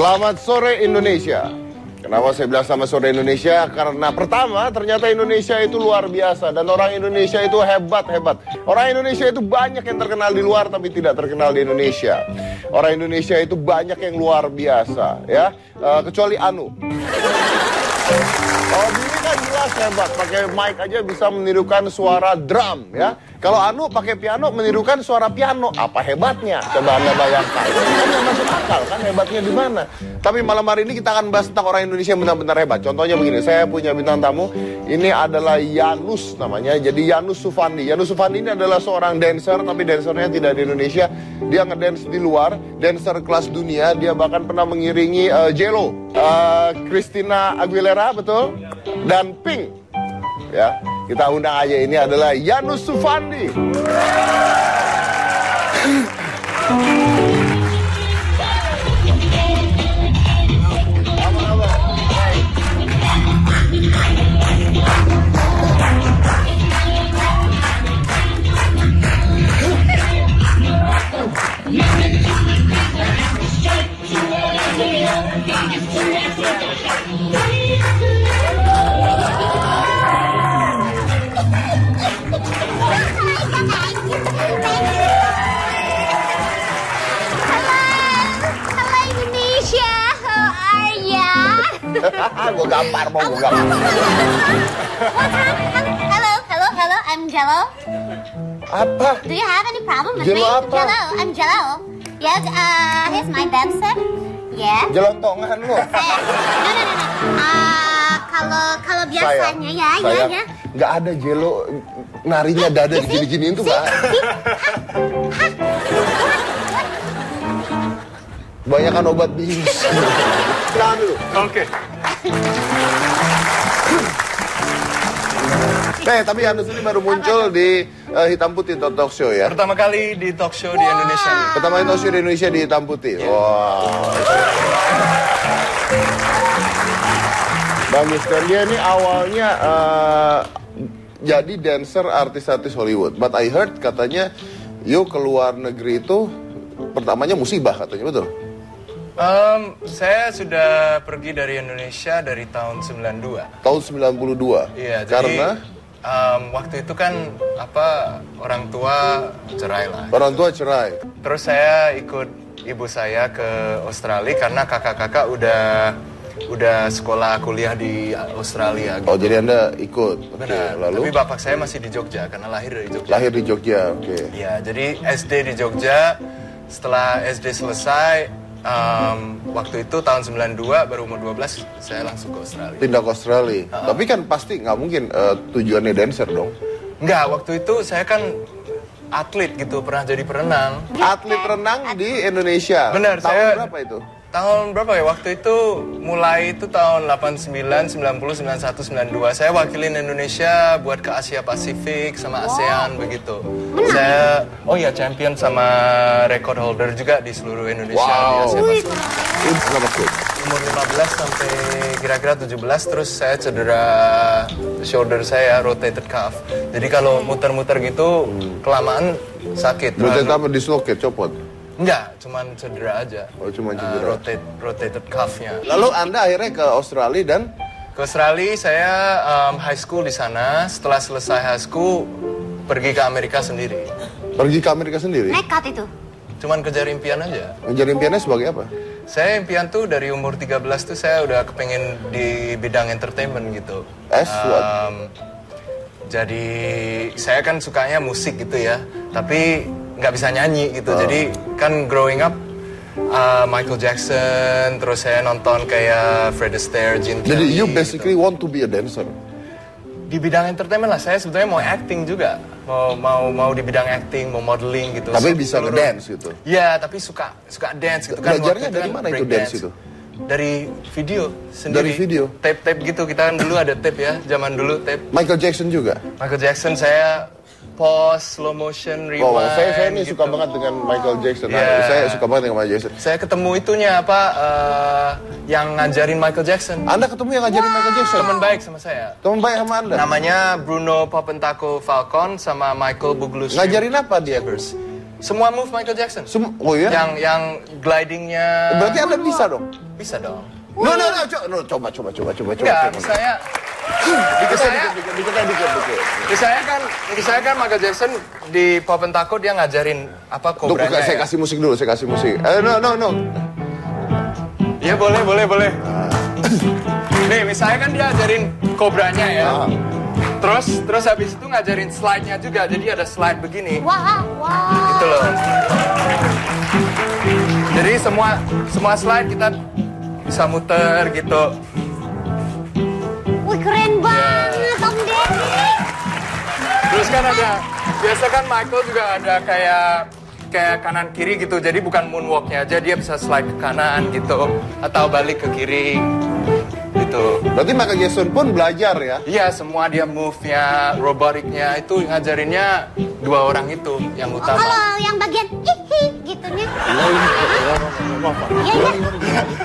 Selamat sore Indonesia. Kenapa saya bilang selamat sore Indonesia? Karena pertama, ternyata Indonesia itu luar biasa. Dan orang Indonesia itu hebat-hebat. Orang Indonesia itu banyak yang terkenal di luar tapi tidak terkenal di Indonesia. Orang Indonesia itu banyak yang luar biasa, ya. Kecuali Anu. Oh, ini kan jelas hebat. Pakai mic aja bisa menirukan suara drum, ya. Kalau Anu pakai piano menirukan suara piano, apa hebatnya? Coba Anda bayangkan. Kan yang masuk akal, kan hebatnya di mana? Tapi malam hari ini kita akan bahas tentang orang Indonesia yang benar-benar hebat. Contohnya begini, saya punya bintang tamu. Ini adalah Yanus namanya. Jadi Yanus Sufandi. Yanus Sufandi ini adalah seorang dancer, tapi dancernya tidak di Indonesia. Dia ngedance di luar, dancer kelas dunia. Dia bahkan pernah mengiringi J.Lo, Christina Aguilera, betul? Dan Pink. Ya, kita undang aja, ini adalah Yanus Sufandi. Gue gampar, mau gue gampar. Hello, I'm Jello. Apa? Do you have any problem with Jello me? apa? Jello, I'm Jello. Yes, here's my dancer. Yeah. Jelontongan lu. No. Kalau biasanya ya. Nggak ada J.Lo narinya dada digini-giniin tuh nggak. Banyakan obat bius. Tahan dulu. Oke. Tapi Yanus ini baru muncul di Hitam Putih Talk Show ya. Pertama kali di talk show di Indonesia nih. Pertama kali talk show di Indonesia di Hitam Putih. Wow. Bagus, dan dia ini awalnya jadi dancer artis-artis Hollywood. But I heard katanya you keluar negeri itu pertamanya musibah katanya, betul? Saya sudah pergi dari Indonesia dari tahun 92. Tahun 92? Iya, Karena? jadi waktu itu kan orang tua cerai lah. Orang tua cerai. Terus saya ikut ibu saya ke Australia karena kakak-kakak udah sekolah kuliah di Australia. Gitu. Oh, jadi Anda ikut? Benar. Lalu? Tapi bapak saya masih di Jogja karena lahir dari Jogja. Lahir di Jogja, oke. Iya, jadi SD di Jogja. Setelah SD selesai, waktu itu tahun 92, baru umur 12, saya langsung ke Australia. Pindah ke Australia. Tapi kan pasti nggak mungkin tujuannya dancer dong. Enggak, waktu itu saya kan atlet gitu, pernah jadi perenang. Atlet renang di Indonesia. Benar, Tahun saya... berapa itu? Tahun berapa ya? Waktu itu mulai itu tahun 89, 90, 91, 92. Saya wakilin Indonesia buat ke Asia Pasifik sama ASEAN begitu. Saya champion sama record holder juga di seluruh Indonesia di Asia Pasifik. Umur 15 sampai kira-kira 17 terus saya cedera shoulder saya, rotated cuff. Jadi kalau muter-muter gitu kelamaan sakit. Rotated apa? Dislocate, copot? Enggak, cuman cedera aja. Oh, cuman cedera. Rotated cuff-nya. Lalu Anda akhirnya ke Australia dan? Ke Australia saya high school di sana. Setelah selesai high school, pergi ke Amerika sendiri. Pergi ke Amerika sendiri? Nekat itu. Cuman kejar impian aja. Ngejar impiannya sebagai apa? Saya impian tuh dari umur 13 tuh saya udah kepengen di bidang entertainment gitu. What? Jadi saya kan sukanya musik gitu ya. Tapi nggak bisa nyanyi gitu. Jadi kan growing up Michael Jackson, terus saya nonton kayak Fred Astaire, Gene Kelly. Jadi you basically gitu. Want to be a dancer? Di bidang entertainment lah, saya sebetulnya mau acting juga. Mau di bidang acting, mau modeling gitu. Tapi bisa nge-dance gitu? Iya, tapi suka dance gitu kan. Belajarnya dari mana itu dance itu? Dari video sendiri. Dari video? Tape-tape gitu, kita kan dulu ada tape ya, zaman dulu tape. Michael Jackson juga? Michael Jackson saya pause, slow motion, rewind. Saya ini gitu. suka banget dengan Michael Jackson. Yeah. Saya suka banget dengan Michael Jackson. Saya ketemu itunya yang ngajarin Michael Jackson. Anda ketemu yang ngajarin Michael Jackson? Teman baik sama saya. Teman baik sama Anda? Namanya Bruno Popentaco Falcon sama Michael Buglus. Ngajarin apa dia? Semua move Michael Jackson. Oh ya? Yang glidingnya. Berarti Anda bisa dong? Bisa dong. Coba. Enggak, misalnya kan Michael Jackson di Pop and Taco dia ngajarin apa kobranya. Saya kasih musik dulu, saya kasih musik. No. Iya boleh. Nih misalnya kan dia ajarin kobranya ya. Terus habis itu ngajarin slide-nya juga. Jadi ada slide begini. Wow. Gitu loh. Jadi semua slide kita bisa muter gitu. Wih, keren banget Om Deddy. Terus kan biasa kan Michael juga ada kayak kanan kiri gitu. Jadi bukan moonwalk-nya aja, dia bisa slide ke kanan gitu atau balik ke kiri. Gitu. Berarti Michael Jackson pun belajar ya? Iya, semua dia move-nya, robotiknya itu ngajarinnya 2 orang itu yang utama. Kalau yang bagian hihi gitu nih. Iya.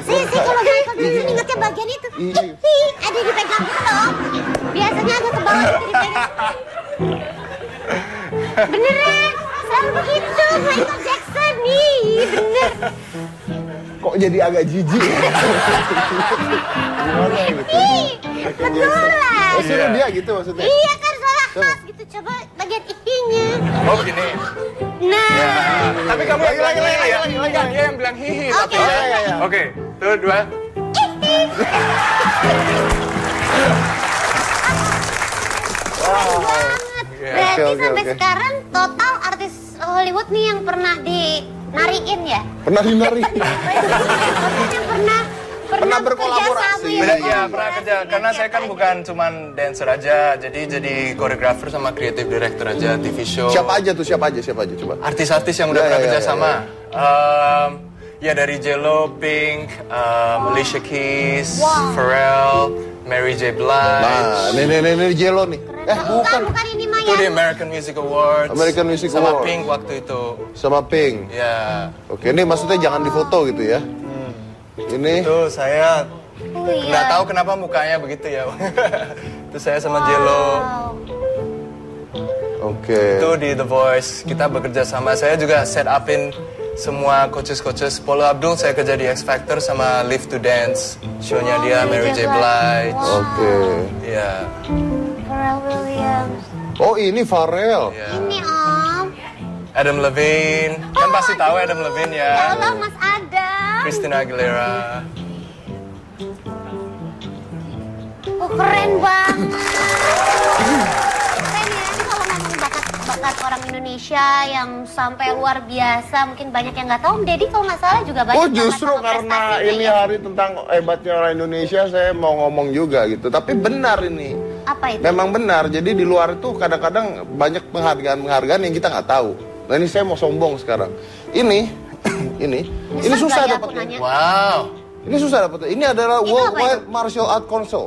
Saya kalau Michael Jackson ingetnya bagian itu. Hihi, ada dipegang dulu. Biasanya agak ke bawah gitu dipegang. Beneran, selalu begitu Michael Jackson nih, bener. Kok jadi agak jijik? Gimana gitu? Betulan. Maksudnya dia gitu maksudnya? Iya kan salah khas gitu, coba bagian ihinya. Oh gini. Nah. Ya. Tapi kamu yang bilang hihi ya? Enggak, dia yang bilang hihi. Oke. Oke, tuh 2. Keren banget. Berarti Oke. sampai sekarang total artis Hollywood nih yang pernah dinariin ya? Pernah dinari? Yang pernah berkolaborasi. Pernah kerja. Karena saya kan bukan cuman dancer aja, jadi koreografer sama creative director aja TV show. Siapa aja coba? Artis-artis yang udah pernah kerja sama. Ya dari Jello, Pink, Alicia Keys, Pharrell, Mary J. Blige. Nah, ini Jello nih. Bukan ini mah Itu di yang American Music Awards. American Music sama Awards. Pink waktu itu. Sama Pink. Ya. Oke, ini maksudnya jangan difoto gitu ya? Ini. Itu saya Oh iya. nggak tahu kenapa mukanya begitu ya. Itu saya sama Jello. Oke. Itu di The Voice. Kita bekerja sama. Saya juga set upin semua coaches. Paula Abdul saya kerja di X Factor sama Live to Dance. Show-nya dia Mary J. Blige. Oke. Iya. Pharrell Williams. Oh, ini Pharrell. Iya. Ini Om. Adam Levine. Kan pasti tahu Adam Levine Ya ya. Allah Mas Adam. Christina Aguilera. Oh keren banget. Keren ya, ini kalau ngomong bakat orang Indonesia yang sampai luar biasa, mungkin banyak yang nggak tahu. Om Deddy kalau nggak salah juga banyak. Oh, bakat justru sama karena prestasinya ini ya. hari tentang hebatnya orang Indonesia, saya mau ngomong juga gitu. Tapi benar ini. Apa itu? Memang benar. Jadi di luar itu kadang-kadang banyak penghargaan yang kita nggak tahu. Nah, ini saya mau sombong sekarang. Ini susah gak ya aku dapetnya. nanya? Wow. Ini susah dapetnya. Ini adalah Itu Worldwide Martial Art Council.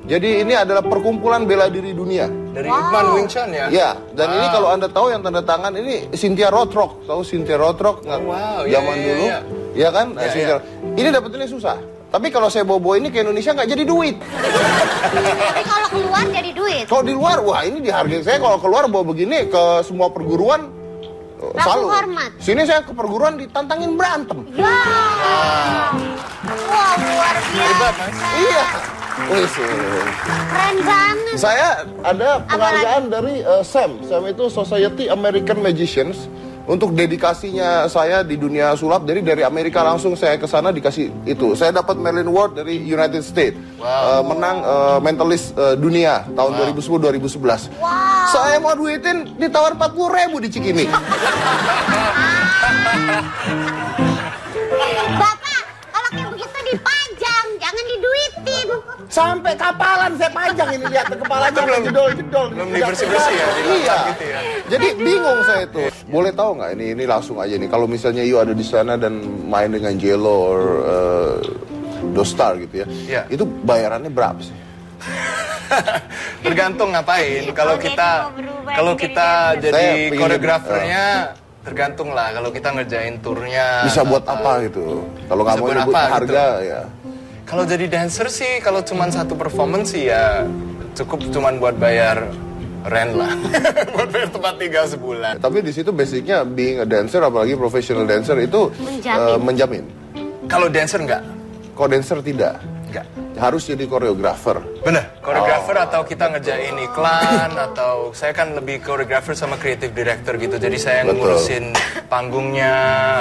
Jadi ini adalah perkumpulan bela diri dunia. Dari Ipman Wing Chun ya? Ya, dan ini kalau Anda tahu yang tanda tangan ini Cynthia Rothrock. Tahu Cynthia Rothrock nggak? wow, Zaman iya, dulu. iya. Iya kan? Iya, Cynthia. Ini dapetinnya susah. Tapi kalau saya bawa ini ke Indonesia nggak jadi duit. Tapi kalau keluar jadi duit. Kalau di luar, wah ini dihargai. Saya kalau keluar bawa begini ke semua perguruan, Langsung hormat. Sini saya ke perguruan ditantangin berantem. Ya. Wah luar biasa. Iya. Wih, Keren banget. saya ada penghargaan dari SAM. SAM itu Society American Magicians. Untuk dedikasinya saya di dunia sulap, jadi dari Amerika langsung saya ke sana dikasih itu. Saya dapat Merlin Award dari United States. Menang mentalist dunia tahun 2010-2011. Wow. Saya mau duitin ditawar 40.000 di Cikini. Bapak, kalau kayak begitu dipajang, jangan diduitin. Sampai kapalan saya pajang ini, lihat kepalanya jedol-jedol. Belum dibersih-bersih ya? Iya. Gitu ya? Jadi bingung saya itu. Boleh tahu nggak ini langsung aja nih. Kalau misalnya you ada di sana dan main dengan Jello or Dostar gitu ya. Iya. Itu bayarannya berapa sih? Tergantung ngapain. Kalau kita Saya jadi pengen- koreografernya tergantung lah. Kalau kita ngerjain turnya Bisa buat apa gitu? Kalau nggak Bisa mau buat nyebut apa harga ya. Kalau jadi dancer sih, kalau cuma satu performance sih ya cukup cuman buat bayar rent lah. Buat bayar tempat tinggal sebulan. Tapi di situ basicnya being a dancer, apalagi professional dancer itu menjamin. Kalau dancer enggak. Kalau dancer tidak. Enggak. Harus jadi koreografer. Bener, koreografer atau kita ngerjain iklan atau saya kan lebih koreografer sama creative director gitu. Jadi saya ngurusin panggungnya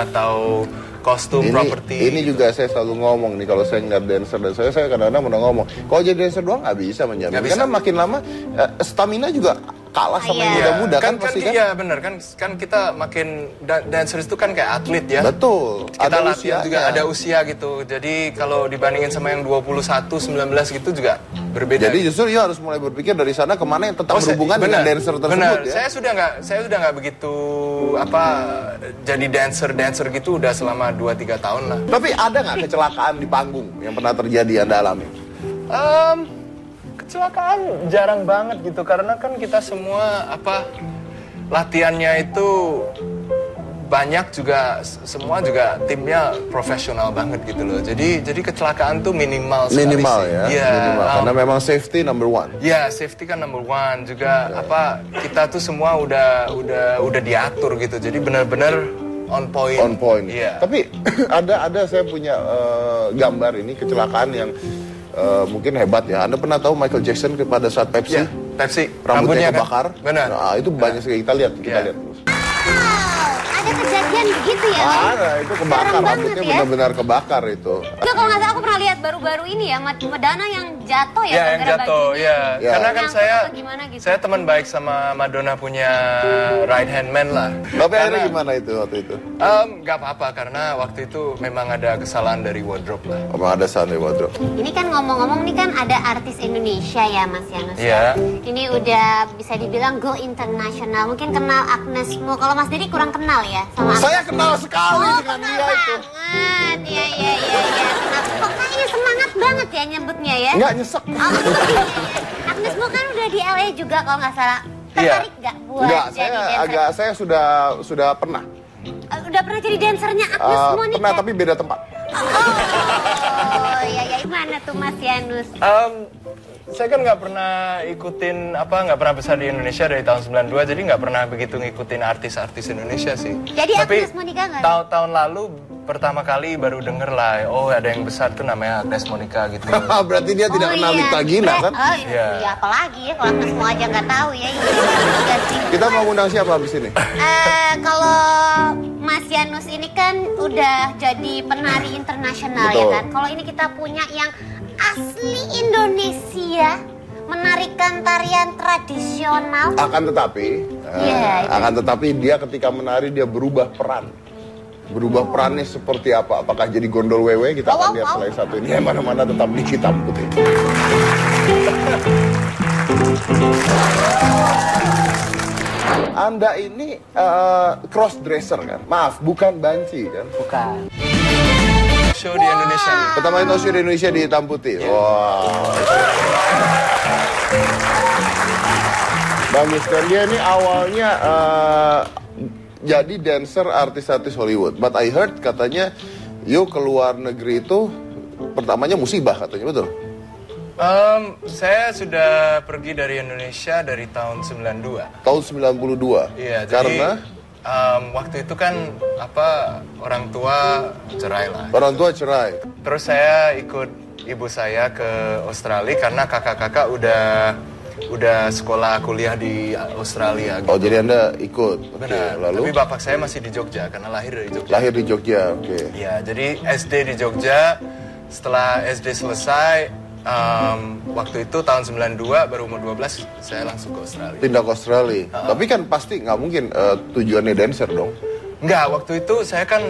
atau kostum, properti. Ini juga saya selalu ngomong nih kalau saya ngeliat dancer dan saya kadang-kadang pernah ngomong, kalau jadi dancer doang nggak bisa menjamin. Nggak bisa. Karena makin lama stamina juga kalah sama yang muda-muda kan pasti kan. Iya bener kan kita makin dancer itu kan kayak atlet ya. Betul. Kita ada latihan juga ada usia gitu. Jadi kalau dibandingin sama yang 21, 19 gitu juga berbeda. Jadi justru ya harus mulai berpikir dari sana kemana yang tetap berhubungan dengan dancer tersebut. Bener. Ya. Saya sudah nggak begitu jadi dancer gitu udah selama 2-3 tahun lah. Tapi ada nggak kecelakaan di panggung yang pernah terjadi Anda alami? Kecelakaan jarang banget gitu karena kan kita semua latihannya itu banyak juga, semua juga timnya profesional banget gitu loh. Jadi kecelakaan tuh minimal sekali. Minimal sih. Ya. Yeah, minimal. Karena memang safety number one. Ya, safety kan number one juga. Kita tuh semua udah diatur gitu. Jadi benar-benar on point. On point. Yeah. Tapi ada saya punya gambar ini kecelakaan yang mungkin hebat ya. Anda pernah tahu Michael Jackson pada saat Pepsi? Yeah, Pepsi. Rambutnya kebakar. Kan? Benar. Nah, itu banyak sekali kita lihat. Yeah. Ada kejadian begitu ya? Ada, itu kebakar, rambutnya ya? benar-benar kebakar itu. Enggak, kalau nggak salah aku pernah lihat baru-baru ini ya, Madonna yang jatuh ya, yang jatuh, ya. Karena kan gitu. saya teman baik sama Madonna punya right hand man lah. Tapi akhirnya gimana itu waktu itu? Nggak apa-apa karena waktu itu memang ada kesalahan dari wardrobe lah. Apa ada kesalahan dari wardrobe? Ini kan ngomong-ngomong nih kan ada artis Indonesia ya Mas Yanus. Iya. Ini udah bisa dibilang go internasional. Mungkin kenal Agnes Mo. Kalau Mas Didi kurang kenal ya sama Agnes. Saya kenal sekali dengan kenal dia itu. banget. Iya. Kok kayaknya semangat banget ya nyebutnya ya? Nggak nyesek. Agnes Mo kan udah di LA juga kalau nggak salah. Tertarik nggak buat Nggak, jadi dancer? saya sudah pernah. Udah pernah jadi dansernya Agnes Mo nih? Pernah, tapi beda tempat. Oh, iya. Gimana tuh Mas Yanus? Saya kan nggak pernah nggak pernah besar di Indonesia dari tahun 92, jadi nggak pernah begitu ngikutin artis-artis Indonesia sih. Jadi tapi Agnes Monica nggak? Tahun lalu pertama kali baru denger lah, oh ada yang besar tuh namanya Agnes Monica gitu. Berarti dia tidak kenal Lita Gina kan? Oh iya, apalagi ya kalau Agnes Mo aja nggak tahu ya. Kita mau undang siapa habis ini? Kalau Mas Yanus ini kan udah jadi penari internasional. Betul. Ya kan. Kalau ini kita punya yang asli Indonesia menarikan tarian tradisional. Akan tetapi dia ketika menari dia berubah peran. Berubah perannya seperti apa? Apakah jadi gondol wewe? Kita akan lihat selain satu ini. Mana-mana tetap di Hitam Putih. Anda ini cross dresser kan? Maaf, bukan banci kan? Bukan. Show di Indonesia nih. Pertama itu show di Indonesia di Hitam Putih. Wow. Bagus kan, dia ini awalnya jadi dancer artis-artis Hollywood. But I heard katanya yuk keluar negeri itu pertamanya musibah katanya, betul? Saya sudah pergi dari Indonesia dari tahun 92. Tahun 92? Iya, karena? jadi waktu itu kan orang tua cerai lah. Orang tua cerai. Terus saya ikut ibu saya ke Australia karena kakak-kakak udah sekolah kuliah di Australia. Gitu. Oh, jadi Anda ikut? Benar. Okay, lalu? Tapi bapak saya masih di Jogja karena lahir dari Jogja. Lahir di Jogja, oke. Iya, jadi SD di Jogja. Setelah SD selesai, waktu itu tahun 92 baru umur 12 saya langsung ke Australia. Pindah ke Australia. Tapi kan pasti nggak mungkin tujuannya dancer dong. Enggak, waktu itu saya kan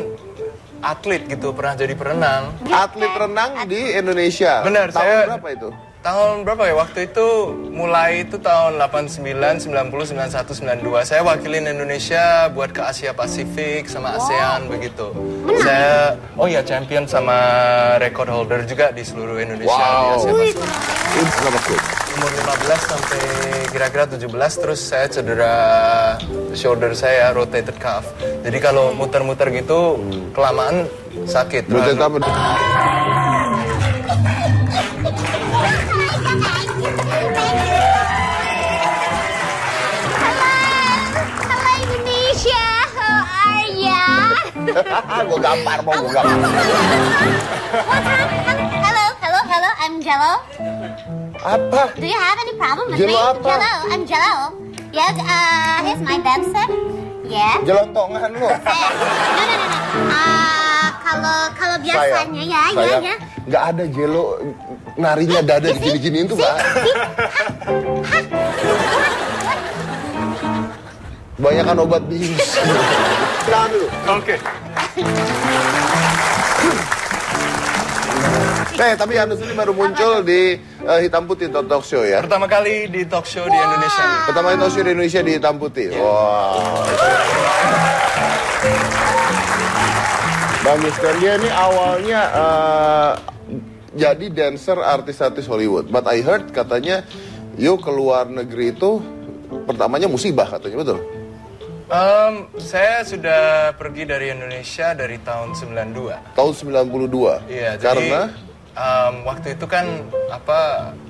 atlet gitu, pernah jadi perenang. Atlet renang di Indonesia. Benar, tahun berapa itu? Tahun berapa ya? Waktu itu mulai itu tahun 89, 90, 91, 92. Saya wakilin Indonesia buat ke Asia Pasifik sama ASEAN begitu. Saya champion sama record holder juga di seluruh Indonesia di Asia Pasifik. Umur 15 sampai kira-kira 17 terus saya cedera shoulder saya, rotated cuff. Jadi kalau muter-muter gitu kelamaan sakit. Gue gampar, mau gue gampar. Hello, I'm Jello. Apa? Do you have any problem with Jello me? apa? Jello, I'm Jello. Yes, he's my dancer. Yeah. Jelontongan lu. No. Kalau biasanya ya. Nggak ada Jello narinya dada digini-giniin tuh, Pak. Banyakan obat bius. Tahan dulu. Oke. Tapi Anda sendiri baru muncul di Hitam Putih Talk Show ya? Pertama kali di talk show di Indonesia nih. Pertama kali talk show di Indonesia di Hitam Putih. Wow. Bagus kan, dia ini awalnya jadi dancer artis-artis Hollywood. But I heard katanya you keluar negeri itu pertamanya musibah katanya, betul? Saya sudah pergi dari Indonesia dari tahun 92. Tahun 92. Iya, Karena jadi waktu itu kan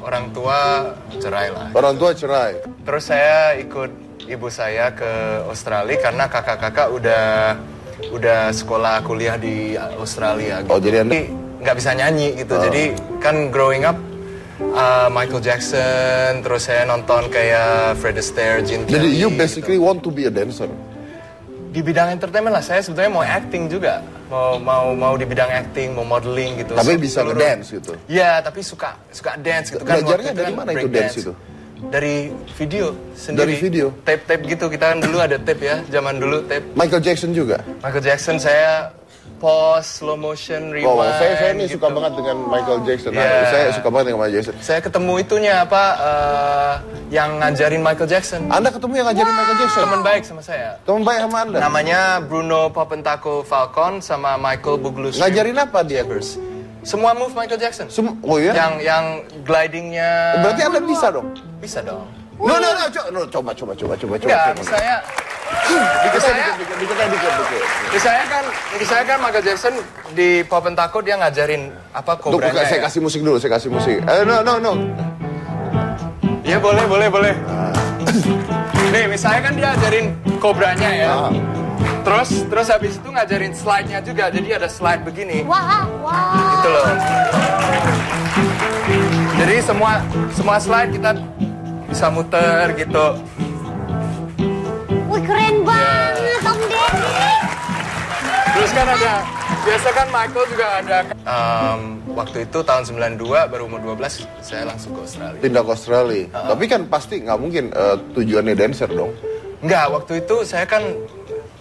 orang tua cerai lah. orang tua cerai. Terus saya ikut ibu saya ke Australia karena kakak-kakak udah sekolah kuliah di Australia gitu. Oh, jadi Anda nggak bisa nyanyi gitu. Jadi kan growing up Michael Jackson, terus saya nonton kayak Fred Astaire, Gene Jadi Kelly, you basically want to be a dancer. di bidang entertainment lah. Saya sebetulnya mau acting juga, mau di bidang acting, mau modeling gitu. Tapi bisa nge-dance gitu. Iya, tapi suka dance gitu kan. Belajarnya Waktu itu dari kan mana itu break dance itu? Dari video sendiri. Dari video? Tape gitu, kita kan dulu ada tape ya, zaman dulu tape. Michael Jackson juga. Michael Jackson saya pause, slow motion, rewind. Saya ini gitu. suka banget dengan Michael Jackson. Yeah. Saya suka banget dengan Michael Jackson. Saya ketemu itunya yang ngajarin Michael Jackson. Anda ketemu yang ngajarin Michael Jackson? Teman baik sama saya. Teman baik sama Anda? Namanya Bruno Papentaco Falcon sama Michael Buglus. Ngajarin apa dia? Semua move Michael Jackson. Oh ya? Yang glidingnya. Berarti Anda bisa dong? Bisa dong. No, coba. Enggak, misalnya kan Michael Jackson di Papentaco dia ngajarin kobranya. Saya kasih musik dulu, saya kasih musik. No. Iya boleh. Nih, misalnya kan dia ajarin kobranya ya. Terus habis itu ngajarin slide-nya juga. Jadi ada slide begini. Wow. Gitu loh. Jadi semua slide kita bisa muter gitu. Wih, keren banget Om Deddy. Terus kan biasa kan Michael juga ada. Waktu itu tahun 92, baru umur 12, saya langsung ke Australia. Pindah ke Australia. Tapi kan pasti nggak mungkin tujuannya dancer dong. Enggak, waktu itu saya kan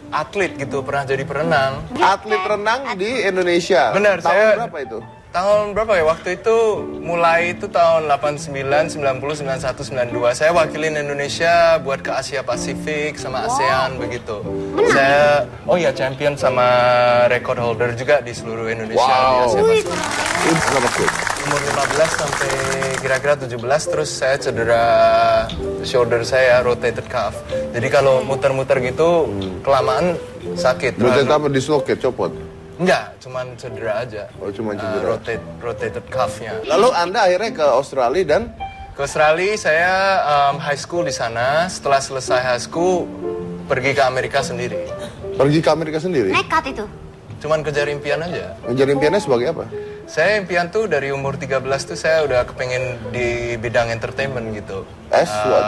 atlet gitu, pernah jadi perenang. Atlet renang di Indonesia. Benar, Tahun berapa itu? Tahun berapa ya? Waktu itu mulai itu tahun 89, 90, 91, 92. Saya wakilin Indonesia buat ke Asia Pasifik sama ASEAN begitu. Saya champion sama record holder juga di seluruh Indonesia di Asia Pasifik. Umur 15 sampai kira-kira 17 terus saya cedera shoulder saya, rotated cuff. Jadi kalau muter-muter gitu kelamaan sakit. Rotated apa? Dislocate, copot? Enggak, cuman cedera aja. Oh, cuman cedera. Rotated cuff-nya. Lalu Anda akhirnya ke Australia dan? Ke Australia saya high school di sana. Setelah selesai high school, pergi ke Amerika sendiri. Pergi ke Amerika sendiri? Nekat itu. Cuman kejar impian aja. Ngejar impiannya sebagai apa? Saya impian tuh dari umur 13 tuh saya udah kepengen di bidang entertainment gitu. As what?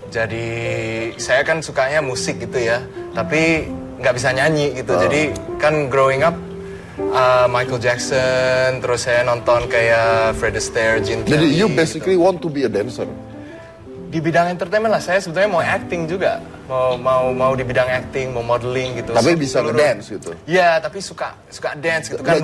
Jadi saya kan sukanya musik gitu ya. Tapi nggak bisa nyanyi gitu. Jadi kan growing up Michael Jackson, terus saya nonton kayak Fred Astaire, Gene Kelly. Jadi you basically want to be a dancer. Di bidang entertainment lah. Saya sebetulnya mau acting juga. Mau di bidang acting, mau modeling gitu. Tapi bisa nge-dance gitu. Iya, tapi suka dance gitu kan.